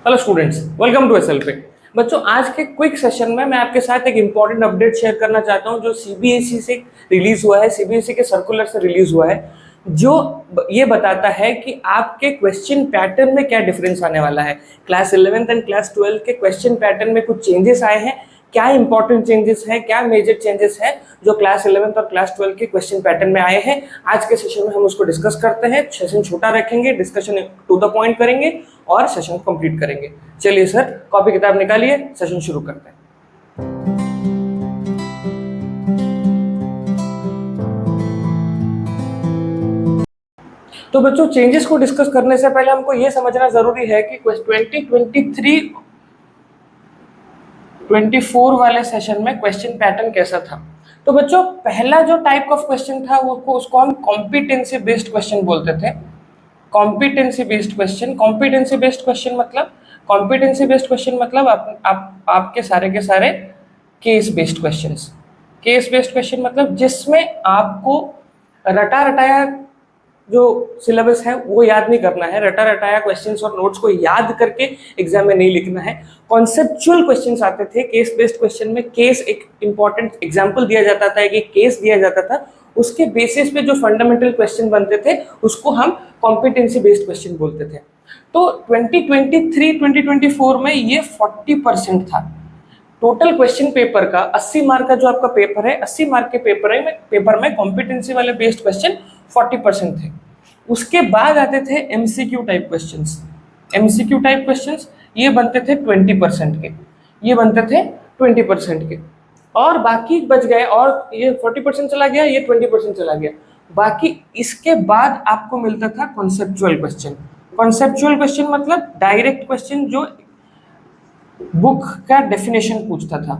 Hello students, welcome to SL पे। बच्चों, आज के क्विक सेशन में मैं आपके साथ एक इंपॉर्टेंट अपडेट शेयर करना चाहता हूं जो सीबीएसई से रिलीज हुआ है, सीबीएसई के सर्कुलर से रिलीज हुआ है, जो ये बताता है कि आपके क्वेश्चन पैटर्न में क्या डिफरेंस आने वाला है। क्लास 11th एंड क्लास 12 के क्वेश्चन पैटर्न में कुछ चेंजेस आए हैं। क्या इंपॉर्टेंट चेंजेस है, क्या मेजर चेंजेस है जो क्लास 11th और क्लास 12 के क्वेश्चन पैटर्न में आए हैं, आज के सेशन में हम उसको डिस्कस करते हैं। सेशन छोटा रखेंगे, डिस्कशन टू द पॉइंट करेंगे और सेशन को कंप्लीट करेंगे। चलिए सर, कॉपी किताब निकालिए, सेशन शुरू करते हैं। तो बच्चों, चेंजेस को डिस्कस करने से पहले हमको यह समझना जरूरी है कि 2023-24 वाले सेशन में क्वेश्चन पैटर्न कैसा था। तो बच्चों, पहला जो टाइप ऑफ क्वेश्चन था उसको हम कॉम्पिटेंसी बेस्ड क्वेश्चन बोलते थे। Competency based question, competency based question मतलब, कॉम्पिटेंसी बेस्ड क्वेश्चन मतलब आपके सारे के सारे case based questions. Case based question मतलब जिसमें आपको रटा रटाया जो सिलेबस है वो याद नहीं करना है, रटा रटाया क्वेश्चंस और नोट्स को याद करके एग्जाम में नहीं लिखना है। कॉन्सेप्चुअल क्वेश्चंस आते थे केस बेस्ड क्वेश्चन में। केस एक इंपॉर्टेंट एग्जांपल दिया जाता था, एक केस दिया जाता था, उसके बेसिस पे जो फंडामेंटल क्वेश्चन बनते थे उसको हम कॉम्पिटेंसी बेस्ड क्वेश्चन बोलते थे। तो 2023-2024 में ये 40% था। टोटल क्वेश्चन पेपर का 80 मार्क का जो आपका पेपर है, 80 मार्क के पेपर में कॉम्पिटेंसी वाले बेस्ड क्वेश्चन 40% थे। उसके बाद आते थे MCQ type questions. MCQ type questions ये बनते थे 20% के, ये बनते थे 20% के, और बाकी बच गए। और ये 40% चला गया, ये 20% चला गया। बाकी इसके बाद आपको मिलता था कॉन्सेप्चुअल क्वेश्चन। कॉन्सेप्चुअल क्वेश्चन मतलब डायरेक्ट क्वेश्चन जो बुक का डेफिनेशन पूछता था,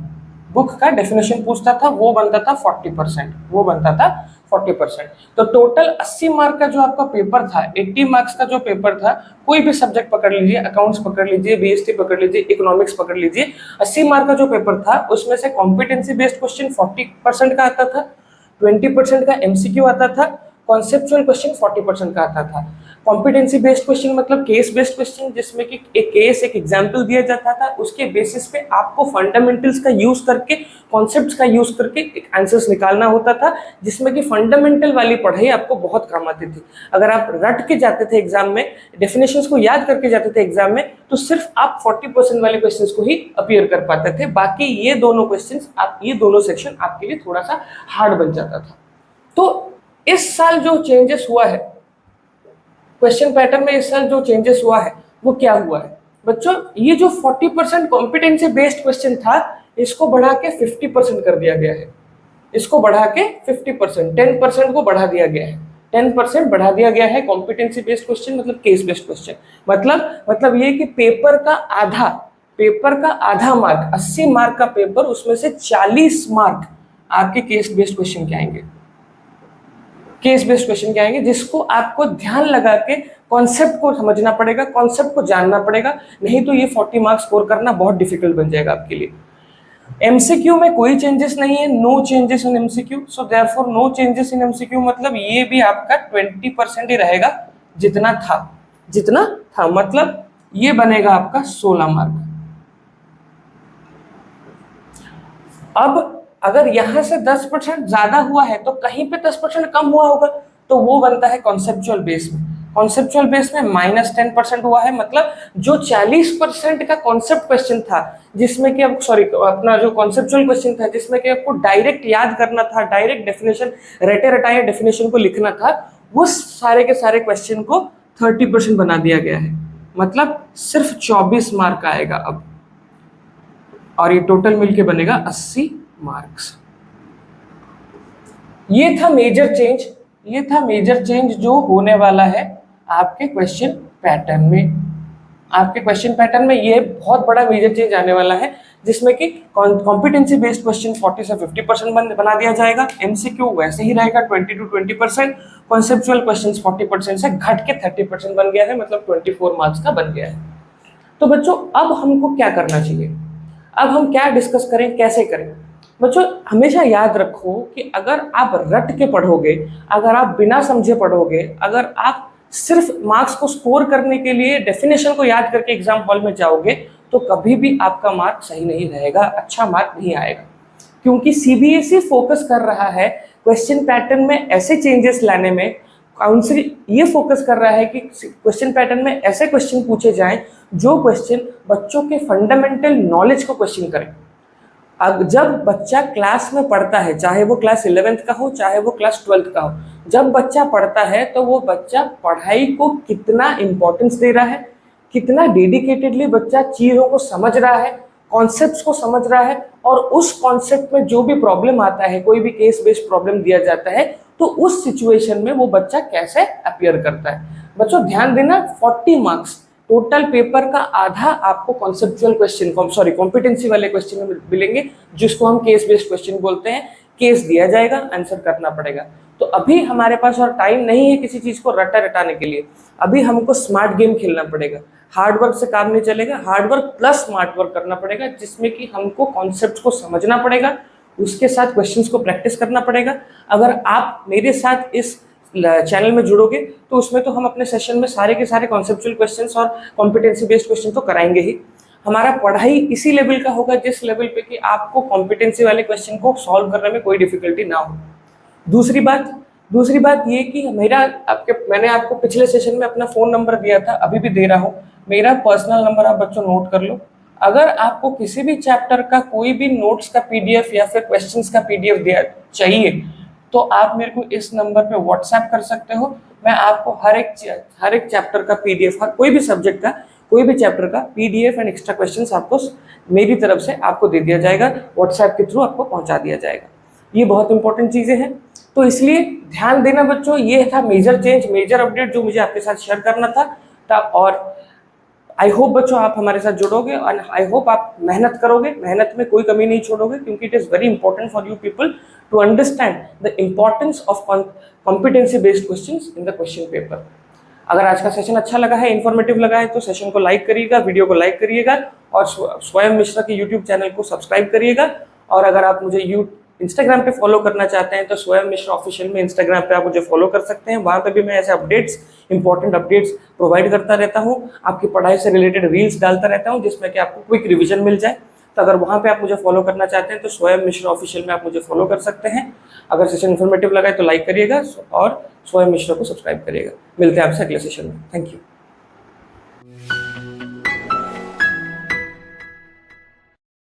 बुक का डेफिनेशन पूछता था, वो बनता था 40%, वो बनता था 40%। तो टोटल 80 मार्क का जो आपका पेपर था, 80 मार्क्स का जो पेपर था, कोई भी सब्जेक्ट पकड़ लीजिए, अकाउंट्स पकड़ लीजिए, बीएसटी पकड़ लीजिए, इकोनॉमिक्स पकड़ लीजिए, 80 मार्क का जो पेपर था उसमें से कॉम्पिटेंसी बेस्ड क्वेश्चन 40% का आता था, 20% का एमसीक्यू आता था, कॉन्सेप्चुअल क्वेश्चन 40% का आता था। कॉम्पिटेंसी बेस्ड क्वेश्चन मतलब केस बेस्ड क्वेश्चन, जिसमें कि एक केस, एक एग्जांपल दिया जाता था, उसके बेसिस पे आपको फंडामेंटल्स का यूज करके, कॉन्सेप्ट्स का यूज करके एक आंसर्स निकालना होता था, जिसमें कि फंडामेंटल वाली पढ़ाई आपको बहुत काम आती थी। अगर आप रट के जाते थे एग्जाम में, डेफिनेशंस को याद करके जाते थे एग्जाम में, तो सिर्फ आप 40% वाले क्वेश्चंस को ही अपीयर कर पाते थे। बाकी ये दोनों क्वेश्चंस, ये दोनों सेक्शन आपके लिए थोड़ा सा हार्ड बन जाता था। तो इस साल जो चेंजेस हुआ है क्वेश्चन पैटर्न में, इस साल जो चेंजेस हुआ है वो क्या हुआ है बच्चों? ये जो 40% कॉम्पिटेंसी बेस्ड क्वेश्चन था, इसको बढ़ा के 50% कर दिया गया है। इसको बढ़ा के 50%, 10% को बढ़ा दिया गया है, 10% बढ़ा दिया गया है कॉम्पिटेंसी बेस्ड क्वेश्चन मतलब केस बेस्ड क्वेश्चन। मतलब ये कि पेपर का आधा मार्क, 80 मार्क का पेपर, उसमें से 40 मार्क आपके केस बेस्ड क्वेश्चन के आएंगे। केस बेस्ड क्वेश्चन क्या आएंगे, जिसको आपको ध्यान लगा के कॉन्सेप्ट को समझना पड़ेगा, कॉन्सेप्ट को जानना पड़ेगा, नहीं तो ये 40 मार्क्स स्कोर करना बहुत डिफिकल्ट बन जाएगा आपके लिए। एमसीक्यू में कोई चेंजेस नहीं है, no changes in MCQ, so therefore no changes in MCQ मतलब ये भी आपका 20% ही रहेगा, जितना था मतलब ये बनेगा आपका 16 मार्क। अब अगर यहां से 10% ज्यादा हुआ है तो कहीं पे 10% कम हुआ होगा, तो वो बनता है कॉन्सेप्चुअल बेस में। कॉन्सेप्चुअल बेस में -10% हुआ है, मतलब जो 40% का कॉन्सेप्ट क्वेश्चन था, जिसमें कि अपना जो कॉन्सेप्चुअल क्वेश्चन था, जिसमें कि आपको डायरेक्ट याद करना था, डायरेक्ट डेफिनेशन, रटे रटाए डेफिनेशन को लिखना था, वो सारे के सारे क्वेश्चन को 30% बना दिया गया है, मतलब सिर्फ 24 मार्क आएगा अब, और ये टोटल मिलके बनेगा 80 मार्क्स। ये था मेजर चेंज जो होने वाला है आपके क्वेश्चन पैटर्न में। आपके क्वेश्चन पैटर्न में ये बहुत बड़ा मेजर चेंज आने वाला है, जिसमें कि कॉम्पिटेंसी बेस्ड क्वेश्चन 40 से 50% बना दिया जाएगा, एमसीक्यू वैसे ही रहेगा 20 to 20%, कॉन्सेप्चुअल क्वेश्चंस 40% से घट के 30% बन गया है, मतलब 24 मार्क्स का बन गया है। तो बच्चों, अब हमको क्या करना चाहिए, अब हम क्या डिस्कस करें, कैसे करें? बच्चों, हमेशा याद रखो कि अगर आप रट के पढ़ोगे, अगर आप बिना समझे पढ़ोगे, अगर आप सिर्फ मार्क्स को स्कोर करने के लिए डेफिनेशन को याद करके एग्जाम हॉल में जाओगे तो कभी भी आपका मार्क सही नहीं रहेगा, अच्छा मार्क नहीं आएगा। क्योंकि सीबीएसई फोकस कर रहा है क्वेश्चन पैटर्न में ऐसे चेंजेस लाने में, काउंसिल ये फोकस कर रहा है कि क्वेश्चन पैटर्न में ऐसे क्वेश्चन पूछे जाएं जो क्वेश्चन बच्चों के फंडामेंटल नॉलेज को क्वेश्चन करें। अब जब बच्चा क्लास में पढ़ता है, चाहे वो क्लास 11th का हो चाहे वो क्लास 12th का हो, जब बच्चा पढ़ता है तो वो बच्चा पढ़ाई को कितना इंपॉर्टेंस दे रहा है, कितना डेडिकेटेडली बच्चा चीज़ों को समझ रहा है, कॉन्सेप्ट्स को समझ रहा है, और उस कॉन्सेप्ट में जो भी प्रॉब्लम आता है, कोई भी केस बेस्ड प्रॉब्लम दिया जाता है, तो उस सिचुएशन में वो बच्चा कैसे अपीयर करता है। बच्चों ध्यान देना, 40 मार्क्स टोटल पेपर का आधा आपको कॉन्सेप्चुअल क्वेश्चन, कॉम्पिटेंसी वाले क्वेश्चन में मिलेंगे, जिसको हम केस बेस्ड क्वेश्चन बोलते हैं। केस दिया जाएगा, आंसर करना पड़ेगा। तो अभी हमारे पास और टाइम नहीं है किसी चीज को रटाने के लिए, अभी हमको स्मार्ट गेम खेलना पड़ेगा। हार्ड वर्क से काम नहीं चलेगा, hard work plus smart work करना पड़ेगा, जिसमें कि हमको कॉन्सेप्ट को समझना पड़ेगा, उसके साथ क्वेश्चंस को प्रैक्टिस करना पड़ेगा। अगर आप मेरे साथ इस चैनल में जुड़ोगे तो उसमें तो हम अपने सेशन में सारे के सारे कॉन्सेप्चुअल क्वेश्चंस और कॉम्पिटेंसी बेस्ड क्वेश्चन तो कराएंगे ही। हमारा पढ़ाई इसी लेवल का होगा जिस लेवल पे कि आपको कॉम्पिटेंसी वाले क्वेश्चन को सॉल्व करने में कोई डिफिकल्टी ना हो। दूसरी बात ये कि मैंने आपको पिछले सेशन में अपना फ़ोन नंबर दिया था, अभी भी दे रहा हूँ। मेरा पर्सनल नंबर आप बच्चों नोट कर लो। अगर आपको किसी भी चैप्टर का कोई भी नोट्स का पीडीएफ या फिर क्वेश्चंस का पीडीएफ दिया चाहिए तो आप मेरे को इस नंबर पे व्हाट्सएप कर सकते हो। मैं आपको हर एक चैप्टर का पीडीएफ, कोई भी सब्जेक्ट का कोई भी चैप्टर का पीडीएफ एंड एक्स्ट्रा क्वेश्चंस आपको मेरी तरफ से आपको दे दिया जाएगा, व्हाट्सएप के थ्रू आपको पहुंचा दिया जाएगा। ये बहुत इंपॉर्टेंट चीज़ें हैं, तो इसलिए ध्यान देना बच्चों। ये था मेजर चेंज, मेजर अपडेट जो मुझे आपके साथ शेयर करना था। और आई होप बच्चों आप हमारे साथ जुड़ोगे और आई होप आप मेहनत करोगे, मेहनत में कोई कमी नहीं छोड़ोगे, क्योंकि it is very important for you people to understand the importance of competency based questions in the question paper. अगर आज का सेशन अच्छा लगा है, इन्फॉर्मेटिव लगा है, तो सेशन को लाइक करिएगा, वीडियो को लाइक करिएगा और स्वयं मिश्रा के यूट्यूब चैनल को सब्सक्राइब करिएगा। और अगर आप मुझे इंस्टाग्राम पे फॉलो करना चाहते हैं तो स्वयं मिश्रा ऑफिशियल में इंस्टाग्राम पे आप मुझे फॉलो कर सकते हैं। वहाँ पे भी मैं ऐसे अपडेट्स, इंपॉर्टेंट अपडेट्स प्रोवाइड करता रहता हूँ, आपकी पढ़ाई से रिलेटेड रील्स डालता रहता हूँ जिसमें कि आपको क्विक रिवीजन मिल जाए। तो अगर वहाँ पे आप मुझे फॉलो करना चाहते हैं तो स्वयं मिश्रा ऑफिशियल में आप मुझे फॉलो कर सकते हैं। अगर सेशन इन्फॉर्मेटिव लगा है तो लाइक करिएगा और स्वयं मिश्रा को सब्सक्राइब करिएगा। मिलते हैं आपसे अगले सेशन में। Thank you.